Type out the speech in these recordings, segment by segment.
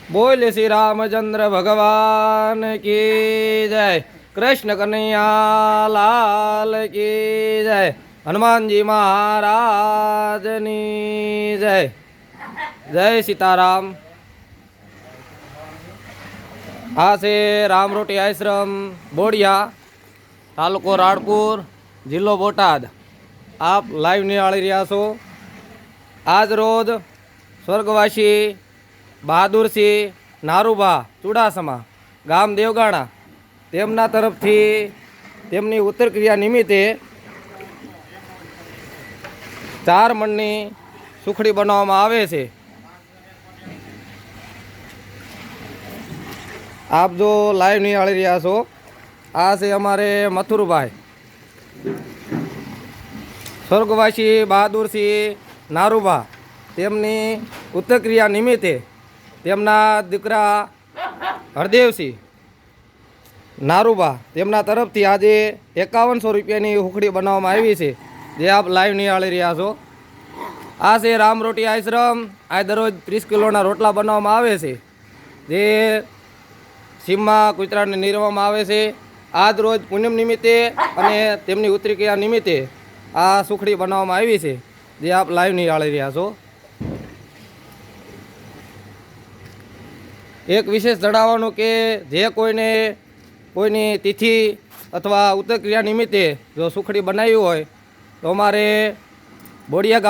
बोल श्री रामचंद्र भगवान की जय। कृष्ण कन्हैया लाल की जय। हनुमान जी महाराज नी जय। जय सीताराम। आ से रामरोटी आश्रम बोडिया, तालुको राणपुर, जिल्लो बोटाद। आप लाइव निहाળી રહ્યા છો। આજ રોજ સ્વર્ગવાસી બહાદુરસિંહ નારુભા ચુડાસમા, ગામ દેવગાણા, તેમના તરફથી તેમની ઉત્તરક્રિયા નિમિત્તે 4 મણની સુખડી બનાવવામાં આવે છે। આપ જો લાઈવ નિહાળી રહ્યા છો, આ છે અમારે મથુરભાઈ। સ્વર્ગવાસી બહાદુરસિંહ નારુભા તેમની ઉત્તરક્રિયા નિમિત્તે તેમના દીકરા હરદેવસિંહ નારુભા તેમના તરફથી આજે 5100 રૂપિયાની હુખડી બનાવવામાં આવી છે, જે આપ લાઈવ નિહાળી રહ્યા છો। આ છે રામરોટી આશ્રમ। આ દરરોજ 30 કિલોના રોટલા બનાવવામાં આવે છે, જે સીમમાં કૂતરાને નીરવામાં આવે છે। આજ રોજ પૂનમ નિમિત્તે અને તેમની ઉત્તરક્રિયા નિમિત્તે આ સુખડી બનાવવામાં આવી છે, જે આપ લાઈવ નિહાળી રહ્યા છો। એક વિશેષ જણાવવાનું કે જે કોઈની તિથિ અથવા ઉત્તરક્રિયા નિમિત્તે જો સુખડી બનાવી હોય તો અમારે બોડિયા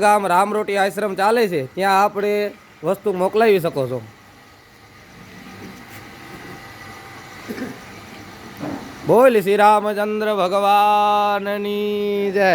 ગામ રામરોટી આશ્રમ ચાલે છે, ત્યાં આપણે વસ્તુ મોકલાવી શકો છો। બોલ શ્રી રામચંદ્ર ભગવાનની જય।